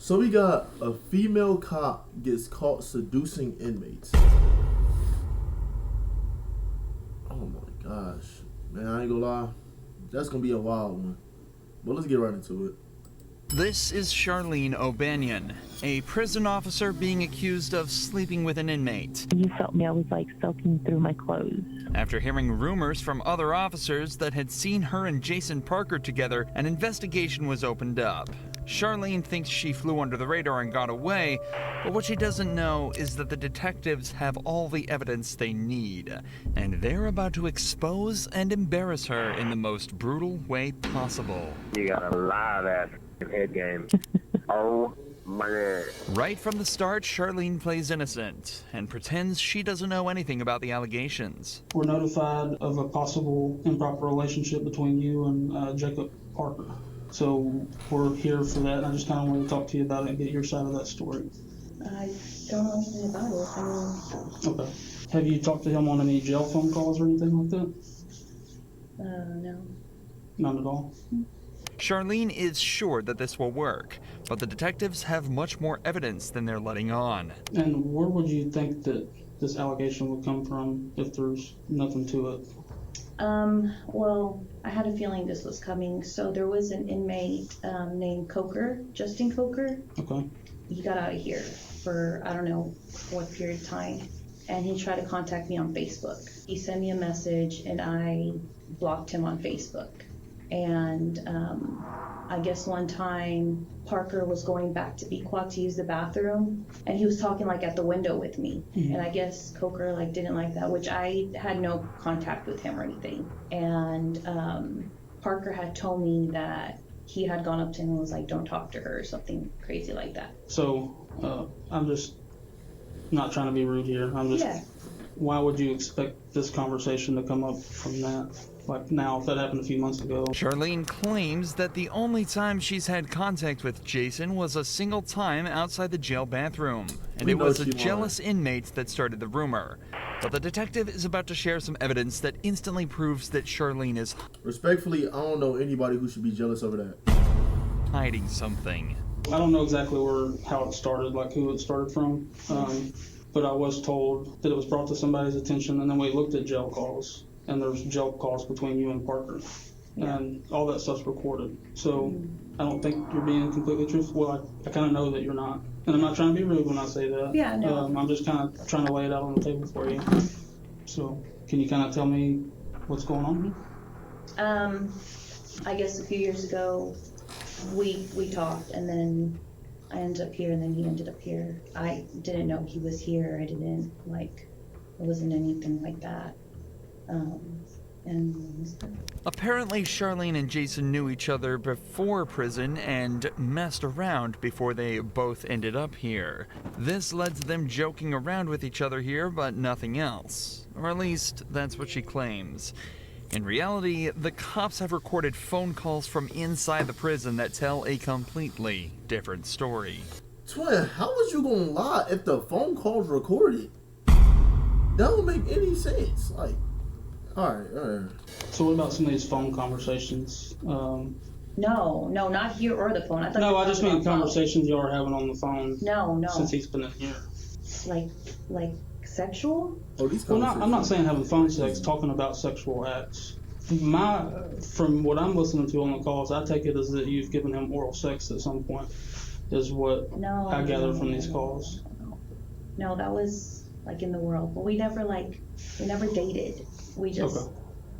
So we got a female cop gets caught seducing inmates. Oh my gosh. Man, I ain't gonna lie. That's gonna be a wild one. But let's get right into it. This is Charlene O'Banion, a prison officer being accused of sleeping with an inmate. You felt me, I was like soaking through my clothes. After hearing rumors from other officers that had seen her and Jason Parker together, an investigation was opened up. Charlene thinks she flew under the radar and got away, but what she doesn't know is that the detectives have all the evidence they need, and they're about to expose and embarrass her in the most brutal way possible. You got a live ass head game. Oh my God. Right from the start, Charlene plays innocent and pretends she doesn't know anything about the allegations. We're notified of a possible improper relationship between you and Jacob Parker. So we're here for that, and I just kind of want to talk to you about it and get your side of that story. I don't know anything about it. Okay. Have you talked to him on any jail phone calls or anything like that? No. None at all? Charlene is sure that this will work, but the detectives have much more evidence than they're letting on. And where would you think that this allegation would come from if there's nothing to it? Well, I had a feeling this was coming. So there was an inmate named Coker, Justin Coker. Okay. He got out of here for, I don't know what period of time. And he tried to contact me on Facebook. He sent me a message and I blocked him on Facebook. And I guess one time Parker was going back to Bequat to use the bathroom, and he was talking like at the window with me. And I guess Coker like didn't like that, which I had no contact with him or anything. And Parker had told me that he had gone up to him and was like, "Don't talk to her," or something crazy like that. So I'm just not trying to be rude here. I'm just. Yeah. Why would you expect this conversation to come up from that? Like now, if that happened a few months ago. Charlene claims that the only time she's had contact with Jason was a single time outside the jail bathroom, and it was a jealous inmate that started the rumor. But the detective is about to share some evidence that instantly proves that Charlene is Respectfully, I don't know anybody who should be jealous over that. hiding something. I don't know exactly how it started, like who it started from, but I was told that it was brought to somebody's attention, and then we looked at jail calls, and there's jail calls between you and Parker, and all that stuff's recorded. So I don't think you're being completely truthful. Well, I kind of know that you're not, and I'm not trying to be rude when I say that. Yeah, no. I'm just kind of trying to lay it out on the table for you. So can you kind of tell me what's going on? I guess a few years ago, we talked, and then I ended up here, and then he ended up here. I didn't know he was here. I didn't, it wasn't anything like that. Apparently, Charlene and Jason knew each other before prison and messed around before they both ended up here. This led to them joking around with each other here, but nothing else. Or at least, that's what she claims. In reality, the cops have recorded phone calls from inside the prison that tell a completely different story. Twin, how was you gonna lie if the phone call's recorded? That don't make any sense. Alright. So what about some of these phone conversations? No, not here or the phone. I just mean conversations y'all are having on the phone. No. Since he's been in here. Like sexual? Oh, these Well, I'm not saying having phone sex, talking about sexual acts. From what I'm listening to on the calls, I take it as that you've given him oral sex at some point, is what I gather from these calls. No, that was in the world, but we never dated. We just. Okay.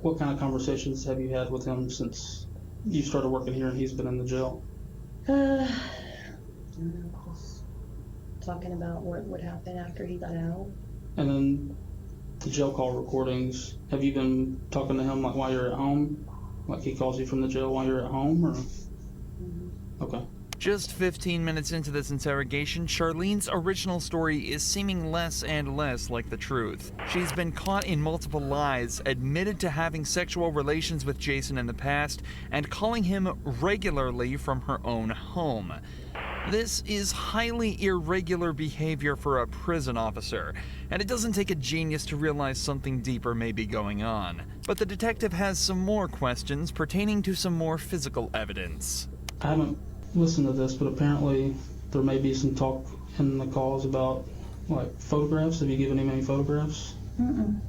What kind of conversations have you had with him since you started working here and he's been in the jail? I don't know, just talking about what would happen after he got out. And then the jail call recordings, have you been talking to him while you're at home? Like he calls you from the jail while you're at home, or? Okay. Just 15 minutes into this interrogation, Charlene's original story is seeming less and less like the truth. She's been caught in multiple lies, admitted to having sexual relations with Jason in the past, and calling him regularly from her own home. This is highly irregular behavior for a prison officer, and it doesn't take a genius to realize something deeper may be going on. But the detective has some more questions pertaining to some more physical evidence. I haven't listened to this, but apparently There may be some talk in the calls about like photographs. Have you given him any photographs? Mm-mm.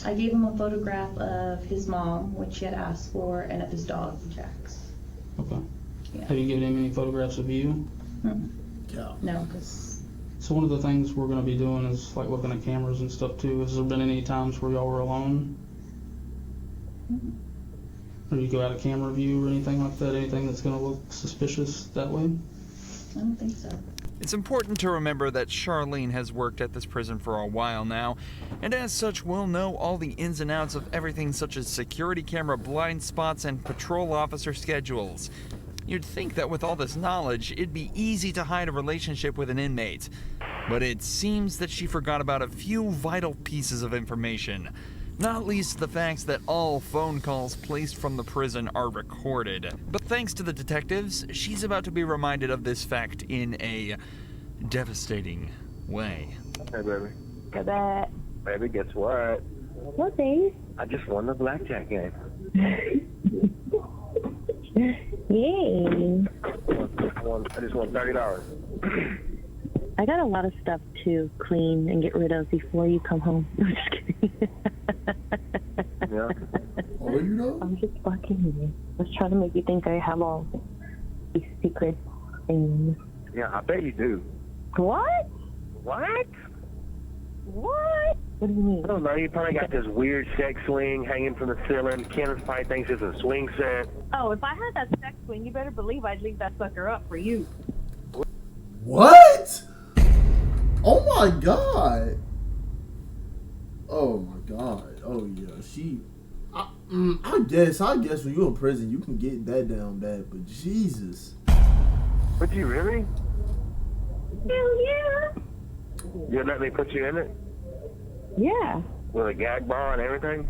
I gave him a photograph of his mom, which she had asked for, and of his dog, Jax. Okay. Yeah. Have you given him any photographs of you? Mm-mm. Yeah. No, because So one of the things we're going to be doing is like looking at cameras and stuff too. Has there been any times where y'all were alone? Or you go out of camera view or anything like that? Anything that's going to look suspicious that way? I don't think so. It's important to remember that Charlene has worked at this prison for a while now, and as such will know all the ins and outs of everything such as security camera blind spots and patrol officer schedules. You'd think that with all this knowledge, it'd be easy to hide a relationship with an inmate, but it seems that she forgot about a few vital pieces of information. Not least the fact that all phone calls placed from the prison are recorded. But thanks to the detectives, she's about to be reminded of this fact in a devastating way. Hey, baby. Got that. Baby, guess what? What, babe? I just won the blackjack game. Yay. I just won $30. I got a lot of stuff to clean and get rid of before you come home. I'm just kidding. Yeah. Oh, you know? I'm just fucking with you. I was trying to make you think I have all these secret things. Yeah, I bet you do. What? What? What? What do you mean? I don't know. You probably got this weird sex swing hanging from the ceiling. Kenneth probably thinks it's a swing set. Oh, if I had that sex swing, you better believe I'd leave that sucker up for you. What? Oh my god. Oh my god. Oh yeah. I guess when you're in prison you can get that down bad, but Jesus. Would you really? Hell yeah. You'd let me put you in it? Yeah. With a gag ball and everything?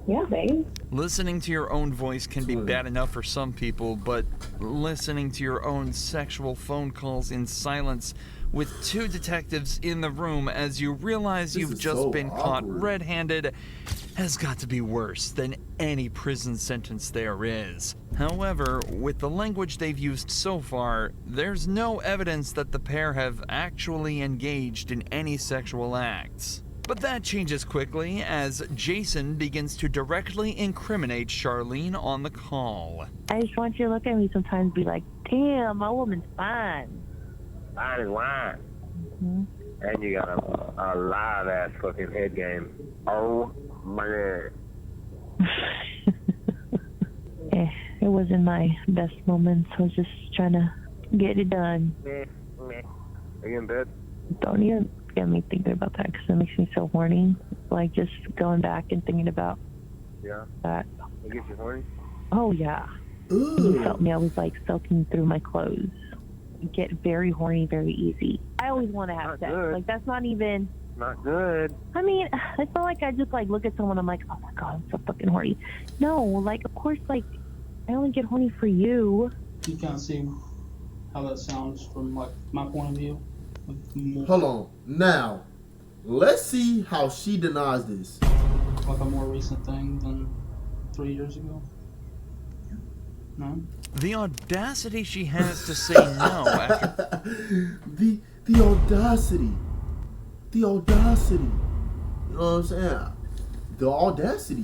Yeah, babe. Listening to your own voice can be bad enough for some people, but listening to your own sexual phone calls in silence with two detectives in the room as you realize This you've is just so been caught awkward. red-handed has got to be worse than any prison sentence there is. However, with the language they've used so far, there's no evidence that the pair have actually engaged in any sexual acts. But that changes quickly as Jason begins to directly incriminate Charlene on the call. I just want you to look at me sometimes and be like, damn, my woman's fine. Fine as wine. Mm-hmm. And you got a live ass fucking head game. Oh my god. It wasn't my best moments. I was just trying to get it done. Are you in bed? Don't even get me thinking about that because it makes me so horny. Like just going back and thinking about Yeah. that. It gets you horny? Oh yeah. You felt Ugh. me. I was like soaking through my clothes. Get very horny very easy. I always want to have Not sex. good. Like that's not even. Not good. I mean, it's not like I just like look at someone. I'm like, oh my god, I'm so fucking horny. No, like of course, like I only get horny for you. You kind of see how that sounds from like my point of view. Hold on. Now, let's see how she denies this. Like a more recent thing than 3 years ago. No? The audacity she has to say no after the audacity. The audacity. You know what I'm saying? The audacity.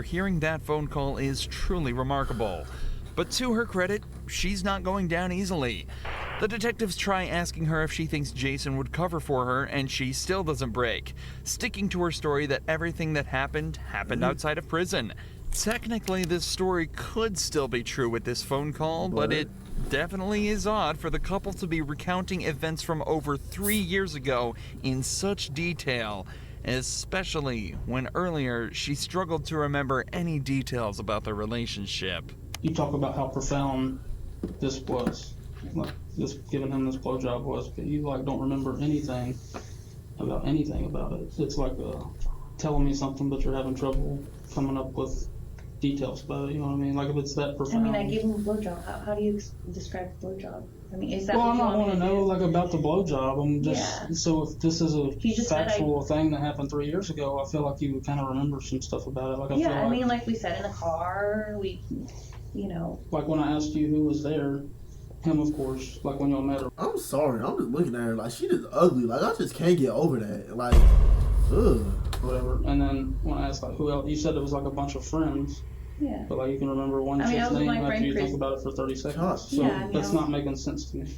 hearing that phone call is truly remarkable. But to her credit, she's not going down easily. The detectives try asking her if she thinks Jason would cover for her, and she still doesn't break, sticking to her story that everything that happened outside of prison. Technically, this story could still be true with this phone call, but it definitely is odd for the couple to be recounting events from over 3 years ago in such detail, especially when earlier she struggled to remember any details about their relationship. You talk about how profound this was, like this giving him this blowjob was, but you like don't remember anything about it. It's like telling me something, but you're having trouble coming up with details about it. You know what I mean? Like if it's that I profound. mean, I gave him a blowjob. How do you describe blowjob? I mean, is that Well, what I you don't want want me to to know do? like about the blowjob. I'm just Yeah. so if this is a You just said factual thing that happened 3 years ago, I feel like you would kind of remember some stuff about it. Like I Yeah, feel I like mean, like we said in the car, we you know. Like when I asked you who was there, him, of course, like when y'all met her. I'm sorry, I'm just looking at her like she just ugly. Like I just can't get over that. Like, ugh. Whatever. And then when I asked like who else, you said it was like a bunch of friends. Yeah. But like you can remember one I mean, chick's that was name my after friend you Chris. think about it for 30 seconds. God. So Yeah, I mean, that's not making sense to me.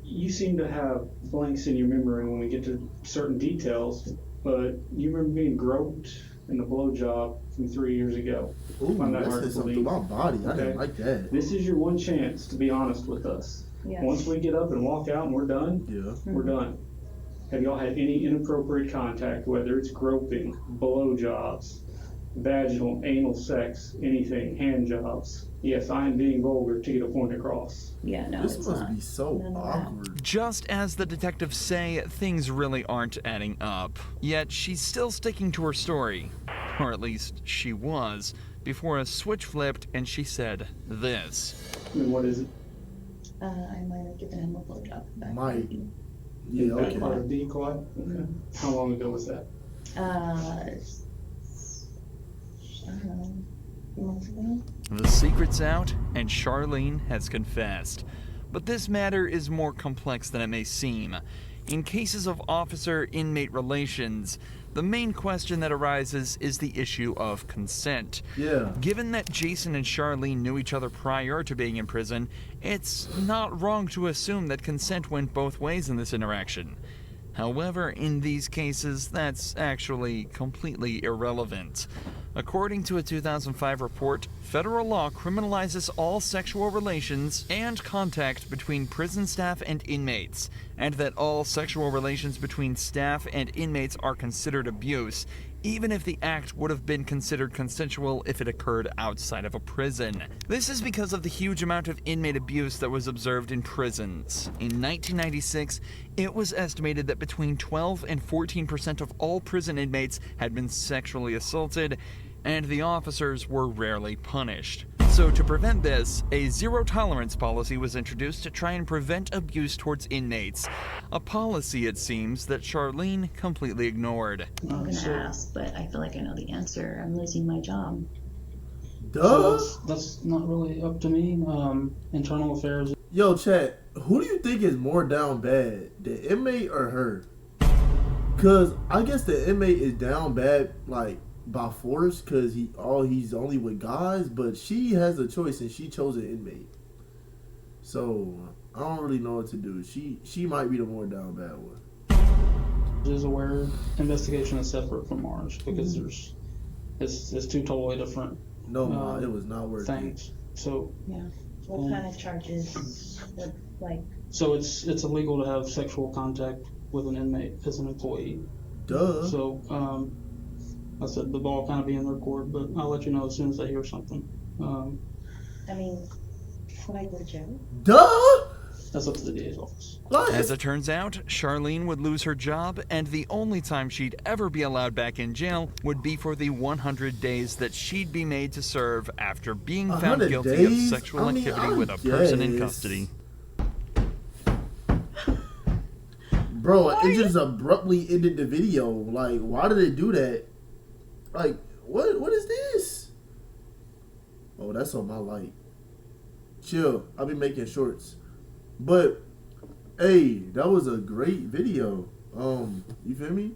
You seem to have blanks in your memory when we get to certain details, but you remember being groped in the blowjob from 3 years ago. Ooh, Find that that hard said to something to believe. my body. I Okay. didn't like that. This is your one chance to be honest with us. Yeah. Once we get up and walk out and we're done, Yeah. we're done. Have y'all had any inappropriate contact, whether it's groping, blowjobs, vaginal, anal sex, anything, hand jobs? Yes, I am being vulgar to get a point across. Yeah, no, This it's must not. be so None of that. awkward. Just as the detectives say, things really aren't adding up. Yet she's still sticking to her story. Or at least she was, before a switch flipped and she said this. I mean, what is it? I might have given him a blowjob back Might. then. Yeah, That part okay. of decoy? Okay. How long ago was that? I don't know, a few months ago. The secret's out, and Charlene has confessed. But this matter is more complex than it may seem. In cases of officer-inmate relations, the main question that arises is the issue of consent. Yeah. Given that Jason and Charlene knew each other prior to being in prison, it's not wrong to assume that consent went both ways in this interaction. However, in these cases, that's actually completely irrelevant. According to a 2005 report, federal law criminalizes all sexual relations and contact between prison staff and inmates, and that all sexual relations between staff and inmates are considered abuse, even if the act would have been considered consensual if it occurred outside of a prison. This is because of the huge amount of inmate abuse that was observed in prisons. In 1996, it was estimated that between 12 and 14% of all prison inmates had been sexually assaulted, and the officers were rarely punished. So to prevent this, a zero-tolerance policy was introduced to try and prevent abuse towards inmates. A policy, it seems, that Charlene completely ignored. I'm gonna ask, but I feel like I know the answer. I'm losing my job. Duh. So that's not really up to me. Internal affairs. Yo, chat, who do you think is more down bad, the inmate or her? Cause I guess the inmate is down bad, like, by force, cause he's only with guys, but she has a choice and she chose an inmate. So I don't really know what to do. She might be the more down bad one. Is aware investigation is separate from ours because it's two totally different No, it was not worth things. So Yeah. What kind of charges would, like, so it's illegal to have sexual contact with an inmate as an employee. it. Duh. So I said the ball kind of be in their court, but I'll let you know as soon as I hear something. I mean, would I go to jail? Duh. That's up to the DA's office. Like, As it turns out, Charlene would lose her job, and the only time she'd ever be allowed back in jail would be for the 100 days that she'd be made to serve after being found 100 guilty days? of sexual I mean, activity I with a person in guess. custody. bro, it just abruptly ended the video. Like, why did it do that? Like, what is this? Oh, that's on my light. Chill. I'll be making shorts. But hey, that was a great video. You feel me?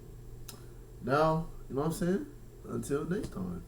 Now, you know what I'm saying? Until next time.